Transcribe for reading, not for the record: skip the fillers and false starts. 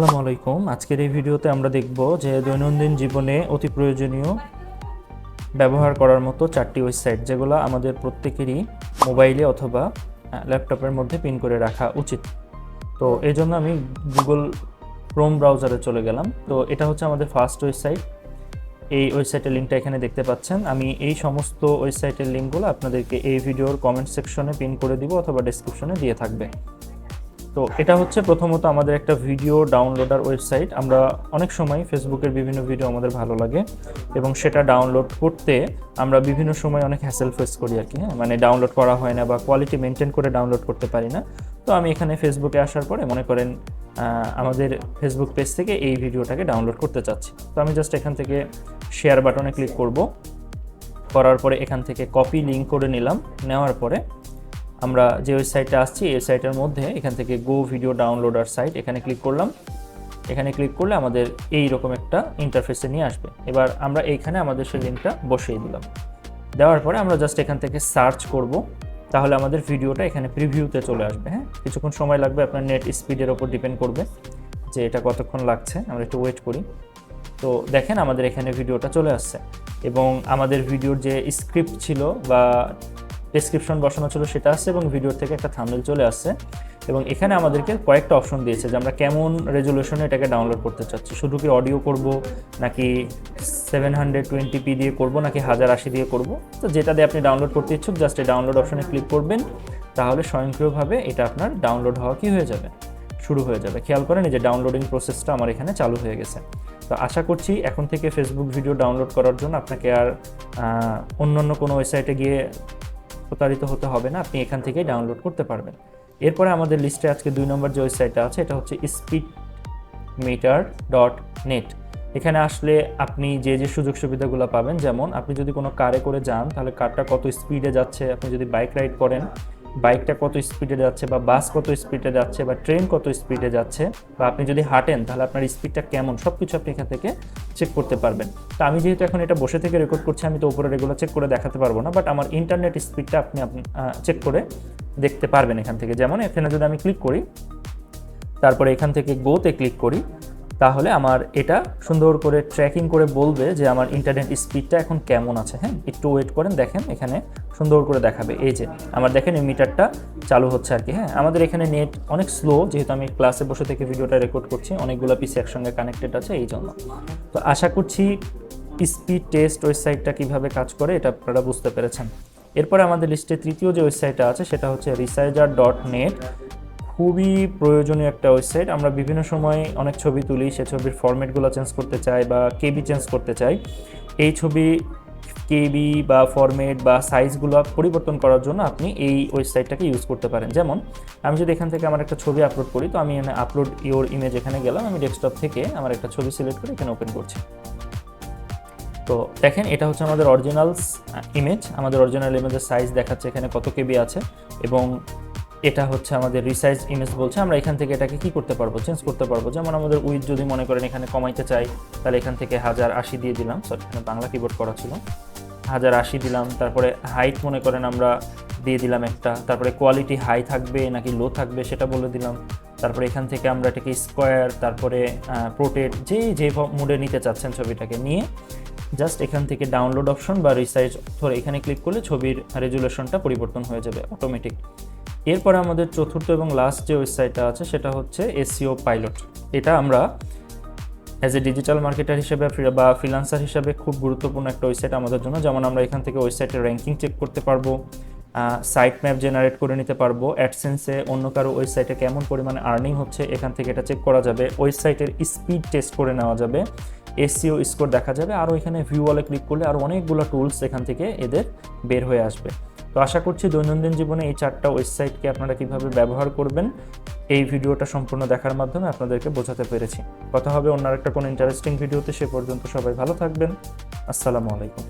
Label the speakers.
Speaker 1: আসসালামু আলাইকুম। আজকের এই ভিডিওতে আমরা দেখব যে দৈনন্দিন জীবনে অতি প্রয়োজনীয় ব্যবহার করার মতো 4টি ওয়েবসাইট যেগুলো আমাদের প্রত্যেকেরই মোবাইলে অথবা ল্যাপটপের মধ্যে পিন করে রাখা উচিত। তো এই জন্য আমি গুগল ক্রোম ব্রাউজারে চলে গেলাম। তো এটা হচ্ছে আমাদের ফার্স্ট ওয়েবসাইট। এই ওয়েবসাইটের লিঙ্কটা এখানে দেখতে পাচ্ছেন। আমি এই সমস্ত ওয়েবসাইটের লিঙ্কগুলো আপনাদেরকে এই ভিডিওর কমেন্ট সেকশনে পিন করে দিব অথবা ডেসক্রিপশনে দিয়ে থাকবে। তো এটা হচ্ছে প্রথমত আমাদের একটা ভিডিও ডাউনলোডার ওয়েবসাইট। আমরা অনেক সময় ফেসবুকের বিভিন্ন ভিডিও আমাদের ভালো লাগে এবং সেটা ডাউনলোড করতে আমরা বিভিন্ন সময় অনেক হ্যাসেল ফেস করি আর কি। মানে ডাউনলোড করা হয় না বা কোয়ালিটি মেনটেন করে ডাউনলোড করতে পারি না। তো আমি এখানে ফেসবুকে আসার পরে মনে করেন আমাদের ফেসবুক পেজ থেকে এই ভিডিওটাকে ডাউনলোড করতে চাচ্ছি। তো আমি জাস্ট এখান থেকে শেয়ার বাটনে ক্লিক করব। করার পরে এখান থেকে কপি লিঙ্ক করে নিলাম। নেওয়ার পরে আমরা যে ওয়েবসাইটে আসছি এই সাইটের মধ্যে এখান থেকে গো ভিডিও ডাউনলোডার সাইট এখানে ক্লিক করলাম। এখানে ক্লিক করলে আমাদের এই রকম একটা ইন্টারফেসে নিয়ে আসবে। এবার আমরা এইখানে আমাদের সেই লিঙ্কটা বসিয়ে দিলাম। দেওয়ার পরে আমরা জাস্ট এখান থেকে সার্চ করব, তাহলে আমাদের ভিডিওটা এখানে প্রিভিউতে চলে আসবে। কিছুক্ষণ সময় লাগবে, আপনার নেট স্পিডের ওপর ডিপেন্ড করবে যে এটা কতক্ষণ লাগছে। আমরা একটু ওয়েট করি। তো দেখেন আমাদের এখানে ভিডিওটা চলে আসছে এবং আমাদের ভিডিওর যে স্ক্রিপ্ট ছিল বা ডেসক্রিপশন বসানো ছিল সেটা আসছে এবং ভিডিওর থেকে একটা থাম্বনেল চলে আসছে এবং এখানে আমাদেরকে কয়েকটা অপশন দিয়েছে যে আমরা কেমন রেজলিউশনে এটাকে ডাউনলোড করতে চাচ্ছি। শুধু কি অডিও করব নাকি 720p দিয়ে করব নাকি 1080 দিয়ে করব। তো যেটা দিয়ে আপনি ডাউনলোড করতে ইচ্ছুক জাস্ট এই ডাউনলোড অপশনে ক্লিক করবেন, তাহলে স্বয়ংক্রিয়ভাবে এটা আপনার ডাউনলোড হওয়া কি হয়ে যাবে, শুরু হয়ে যাবে। খেয়াল করেন এই যে ডাউনলোডিং প্রসেসটা আমার এখানে চালু হয়ে গেছে। তো আশা করছি এখন থেকে ফেসবুক ভিডিও ডাউনলোড করার জন্য আপনাকে আর অন্য কোনো ওয়েবসাইটে গিয়ে প্রতারিত হতে হবে না, আপনি এখান থেকেই ডাউনলোড করতে পারবেন। এরপরে আমাদের লিস্টে আজকে 2 নম্বর যে ওয়েবসাইটটা আছে এটা হচ্ছে speedmeter.net। এখানে আসলে আপনি যে সুযোগ সুবিধাগুলো পাবেন, যেমন আপনি যদি কোনো কারে করে যান তাহলে কারটা কত স্পিডে যাচ্ছে, আপনি যদি বাইক রাইড করেন বাইকটা কত স্পিডে যাচ্ছে, বা বাস কত স্পিডে যাচ্ছে, বা ট্রেন কত স্পিডে যাচ্ছে, বা আপনি যদি হাঁটেন তাহলে আপনার স্পিডটা কেমন, সব কিছু আপনি এখান থেকে চেক করতে পারবেন। তো আমি যেহেতু এখন এটা বসে থেকে রেকর্ড করছি, আমি তো উপরে এগুলো চেক করে দেখাতে পারবো না, বাট আমার ইন্টারনেট স্পিডটা আপনি চেক করে দেখতে পারবেন এখান থেকে। যেমন এখানে যদি আমি ক্লিক করি, তারপরে এখান থেকে গোতে ক্লিক করি, তাহলে আমার এটা সুন্দর করে ট্র্যাকিং করে বলবে যে আমার ইন্টারনেট স্পিডটা এখন কেমন আছে। একটু ওয়েট করেন, দেখেন এখানে সুন্দর করে দেখাবে। এই যে আমার দেখেন এই মিটারটা চালু হচ্ছে আর কি। আমাদের এখানে নেট অনেক স্লো, যেহেতু আমি ক্লাসে বসে থেকে ভিডিওটা রেকর্ড করছি, অনেকগুলো পিসি একসঙ্গে কানেক্টেড আছে এই জন্য। তো আশা করছি স্পিড টেস্ট ওয়েবসাইটটা কীভাবে কাজ করে এটা আপনারা বুঝতে পেরেছেন। এরপরে আমাদের লিস্টে তৃতীয় যে ওয়েবসাইটটা আছে সেটা হচ্ছে Resizer.net। খুবই প্রয়োজনীয় একটা ওয়েবসাইট। আমরা বিভিন্ন সময় অনেক ছবি তুলি, সে ছবির ফরম্যাটগুলো চেঞ্জ করতে চাই বা কেবি চেঞ্জ করতে চাই। এই ছবি কেবি বা ফরম্যাট বা সাইজগুলো পরিবর্তন করার জন্য আপনি এই ওয়েবসাইটটাকে ইউজ করতে পারেন। যেমন আমি যদি এখান থেকে আমার একটা ছবি আপলোড করি, তো আমি এখানে আপলোড ইওর ইমেজ এখানে গেলাম, আমি ডেস্কটপ থেকে আমার একটা ছবি সিলেক্ট করে এখানে ওপেন করছি। তো দেখেন এটা হচ্ছে আমাদের অরিজিনাল ইমেজ, আমাদের অরিজিনাল ইমেজের সাইজ দেখাচ্ছে এখানে কত কেবি আছে এবং এটা হচ্ছে আমাদের রিসাইজ ইমেজ বলছে। আমরা এখান থেকে এটাকে কি করতে পারবো, চেঞ্জ করতে পারবো। যেমন আমাদের উইথ যদি মনে করেন এখানে কমাইতে চাই, তাহলে এখান থেকে 1080 দিয়ে দিলাম, সরি এখানে বাংলা কিবোর্ড করা ছিল, 1080 দিলাম। তারপরে হাইট মনে করেন আমরা দিয়ে দিলাম একটা, তারপরে কোয়ালিটি হাই থাকবে নাকি লো থাকবে সেটা বলে দিলাম। তারপরে এখান থেকে আমরা এটাকে স্কোয়ার, তারপরে প্রোটেট, যে মুডে নিতে চাচ্ছেন ছবিটাকে নিয়ে জাস্ট এখান থেকে ডাউনলোড অপশন বা রিসাইজ ধরে এখানে ক্লিক করলে ছবির রেজুলেশনটা পরিবর্তন হয়ে যাবে অটোমেটিক। এরপরে আমাদের চতুর্থ এবং লাস্ট যে ওয়েবসাইটটা আছে সেটা হচ্ছে SEO পাইলট। এটা আমরা অ্যাজ এ ডিজিটাল মার্কেটার হিসেবে বা ফ্রিল্যান্সার হিসেবে খুব গুরুত্বপূর্ণ একটা ওয়েবসাইট আমাদের জন্য। যেমন আমরা এখান থেকে ওয়েবসাইটের র্যাঙ্কিং চেক করতে পারবো, সাইট ম্যাপ জেনারেট করে নিতে পারবো, অ্যাডসেন্সে অন্য কারো ওয়েবসাইটে কেমন পরিমাণে আর্নিং হচ্ছে এখান থেকে এটা চেক করা যাবে, ওয়েবসাইটের স্পিড টেস্ট করে নেওয়া যাবে, SEO স্কোর দেখা যাবে। আরও এখানে ভিউ ওয়ালে ক্লিক করলে আরও অনেকগুলো টুলস এখান থেকে এদের বের হয়ে আসবে। তো আশা করছি দৈনন্দিন জীবনে এই 4টা ওয়েবসাইটকে আপনারা কীভাবে ব্যবহার করবেন এই ভিডিওটা সম্পূর্ণ দেখার মাধ্যমে আপনাদেরকে বোঝাতে পেরেছি। কথা হবে অন্য একটা কোনো ইন্টারেস্টিং ভিডিওতে। সে পর্যন্ত সবাই ভালো থাকবেন। আসসালামু আলাইকুম।